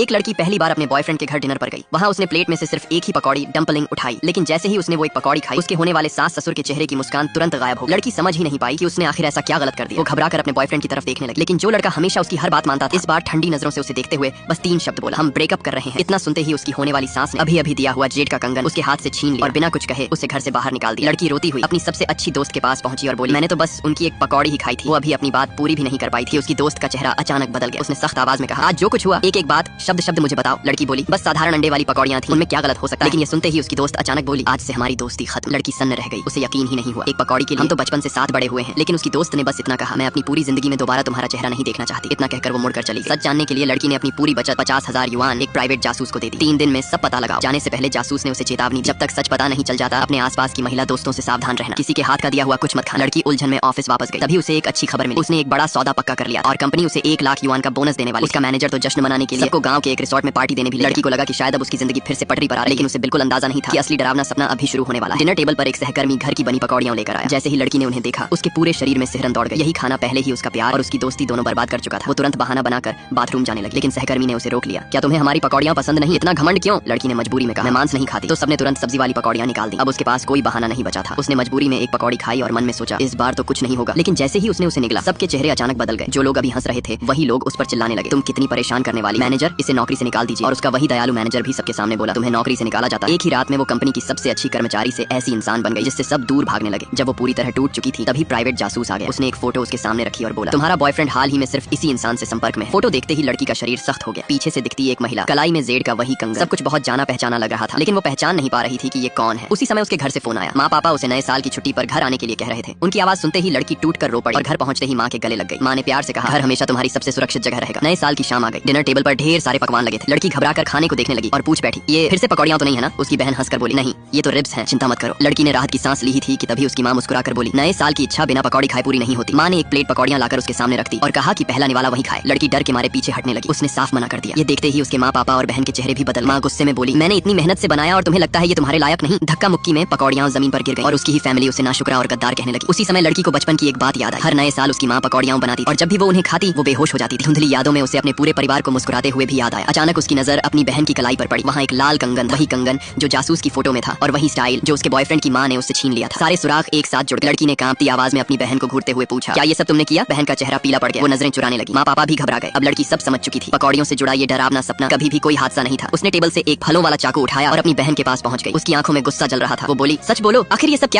एक लड़की पहली बार अपने बॉयफ्रेंड के घर डिनर पर गई। वहाँ उसने प्लेट में से सिर्फ एक ही पकौड़ी डम्पलिंग उठाई, लेकिन जैसे ही उसने वो एक पकौड़ी खाई, उसके होने वाले सास ससुर के चेहरे की मुस्कान तुरंत गायब हो गई। लड़की समझ ही नहीं पाई कि उसने आखिर ऐसा क्या गलत कर दिया। वो घबरा कर अपने बॉयफ्रेंड की तरफ देखने लगी, लेकिन जो लड़का हमेशा उसकी हर बात मानता था, इस बार ठंडी नजरों से उसे देखते हुए बस 3 शब्द बोला, हम ब्रेकअप कर रहे हैं। इतना सुनते ही उसकी होने वाली सास ने अभी अभी दिया हुआ जेड का कंगन उसके हाथ से छीन लिया और बिना कुछ कहे उसे घर से बाहर निकाल दिया। लड़की रोती हुई अपनी सबसे अच्छी दोस्त के पास पहुंची और बोली, मैंने तो बस उनकी एक पकौड़ी ही खाई थी। वो अभी अपनी बात पूरी भी नहीं कर पाई थी, उसकी दोस्त का चेहरा अचानक बदल गया। उसने सख्त आवाज में कहा, आज जो कुछ हुआ एक एक बात शब्द शब्द मुझे बताओ। लड़की बोली, बस साधारण अंडे वाली पकौड़ियां थी, उनमें क्या गलत हो सकता है। लेकिन ये सुनते ही उसकी दोस्त अचानक बोली, आज से हमारी दोस्ती खत्म। लड़की सन्न रह गई, उसे यकीन ही नहीं हुआ। एक पकौड़ी के लिए हम तो बचपन से साथ बड़े हुए हैं। लेकिन उसकी दोस्त ने बस इतना कहा, मैं अपनी पूरी जिंदगी में दोबारा तुम्हारा चेहरा नहीं देखना चाहती। इतना कहकर वो मुड़कर चली गई। सच जानने के लिए लड़की ने अपनी पूरी बचत 50,000 युआन एक प्राइवेट जासूस को दे दी। 3 दिन में सब पता लगाओ। जाने से पहले जासूस ने उसे चेतावनी दी, जब तक सच पता नहीं चल जाता अपने आसपास की महिला दोस्तों से सावधान रहना, किसी के हाथ का दिया हुआ कुछ मत खाना। लड़की उलझन में ऑफिस वापस गई। तभी उसे एक अच्छी खबर मिली, उसने एक बड़ा सौदा पक्का कर लिया और कंपनी उसे 1 लाख युआन का बोनस देने वाली। उसका मैनेजर तो जश्न मनाने के लिए सबको गांव के एक रिसोर्ट में पार्टी देने भी। लड़की को लगा कि शायद अब उसकी जिंदगी फिर से पटरी पर आ रही, लेकिन उसे बिल्कुल अंदाजा नहीं था कि असली डरावना सपना अभी शुरू होने वाला है। डिनर टेबल पर एक सहकर्मी घर की बनी पकौड़ियां लेकर आया। जैसे ही लड़की ने उन्हें देखा, उसके पूरे शरीर में सिहरन दौड़ गई। यही खाना पहले ही उसका प्यार और उसकी दोस्ती दोनों बर्बाद कर चुका था। वो तुरंत बहाना बनाकर बाथरूम जाने लगी, लेकिन सहकर्मी ने उसे रोक लिया। क्या तुम्हें हमारी पकौड़ियां पसंद नहीं? इतना घमंड क्यों? लड़की ने मजबूरी में कहा, मैं मांस नहीं खाती। तो सबने तुरंत सब्जी वाली पकौड़ियां निकाल दी। अब उसके पास कोई बहाना नहीं बचा था। उसने मजबूरी में एक पकौड़ी खाई और मन में सोचा, इस बार तो कुछ नहीं होगा। लेकिन जैसे ही उसने उसे निगला, सबके चेहरे अचानक बदल गए। जो लोग अभी हंस रहे थे वही लोग उस पर चिल्लाने लगे, तुम कितनी परेशान करने वाली, मैनेजर इसे नौकरी से निकाल दीजिए। और उसका वही दयालु मैनेजर भी सबके सामने बोला, तुम्हें नौकरी से निकाला जाता। एक ही रात में वो कंपनी की सबसे अच्छी कर्मचारी से ऐसी इंसान बन गई जिससे सब दूर भागने लगे। जब वो पूरी तरह टूट चुकी थी, तभी प्राइवेट जासूस आ गया। उसने एक फोटो उसके सामने रखी और बोला, तुम्हारा बॉयफ्रेंड हाल ही में सिर्फ इसी इंसान से संपर्क में है। फोटो देखते ही लड़की का शरीर सख्त हो गया। पीछे से दिखती एक महिला, कलाई में जेड का वही कंगन। सब कुछ बहुत जाना पहचाना लग रहा था, लेकिन वो पहचान नहीं पा रही थी कि ये कौन है। उसी समय उसके घर से फोन आया। माँ पापा उसे नए साल की छुट्टी पर घर आने के लिए कह रहे थे। उनकी आवाज सुनते ही लड़की टूट कर रो पड़ी और घर पहुंचते ही माँ के गले लग गई। माँ ने प्यार से कहा, घर हमेशा तुम्हारी सबसे सुरक्षित जगह रहेगा। नए साल की शाम आ गई। डिनर टेबल पर ढेर सारे पकवान लगे थे। लड़की घबरा कर खाने को देखने लगी और पूछ बैठी, ये फिर से पकौड़ियां तो नहीं है ना? उसकी बहन हंसकर बोली, नहीं, ये तो रिब्स हैं, चिंता मत करो। लड़की ने राहत की सांस ली ही थी कि तभी उसकी माँ मुस्कुरा कर बोली, नए साल की इच्छा बिना पकौड़ी खाए पूरी नहीं होती। माँ ने एक प्लेट पकौड़ियां लाकर उसके सामने रख दी और कहा कि पहला निवाला वही खाए। लड़की डर के मारे पीछे हटने लगी। उसने साफ मना कर दिया। ये देखते ही उसके माँ पापा और बहन के चेहरे भी बदल। माँ गुस्से में बोली, मैंने इतनी मेहनत से बनाया और तुम्हें लगता है ये तुम्हारे लायक नहीं? धक्का मुक्की में पकौड़ियां जमीन पर गिर गई और उसकी ही फैमिली उसे नाशुक्रा और गद्दार कहने लगी। उसी समय लड़की को बचपन की एक बात याद आई। हर नए साल उसकी माँ पकौड़ियां बनाती और जब भी वो उन्हें खाती वो बेहोश हो जाती थी। धुंधली यादों में उसे अपने पूरे परिवार को मुस्कुराते हुए भी याद आया। अचानक उसकी नजर अपनी बहन की कलाई पर पड़ी। वहाँ एक लाल कंगन, वही कंगन जो जासूस की फोटो में था, और वही स्टाइल जो उसके बॉयफ्रेंड की माँ ने उससे छीन लिया था। सारे सुराग एक साथ जुड़ गए। लड़की ने कांपती आवाज में अपनी बहन को घूरते हुए पूछा, क्या ये सब तुमने किया? बहन का चेहरा पीला पड़ गया, वो नजरें चुराने लगी। माँ पापा भी घबरा गए। अब लड़की सब समझ चुकी थी, पकौड़ियों से जुड़ा ये डरावना सपना कभी भी कोई हादसा नहीं था। उसने टेबल से एक फलों वाला चाकू उठाया और अपनी बहन के पास पहुंच गई। उसकी आंखों में गुस्सा जल रहा था। वो बोली, सच बोलो, आखिर ये सब क्या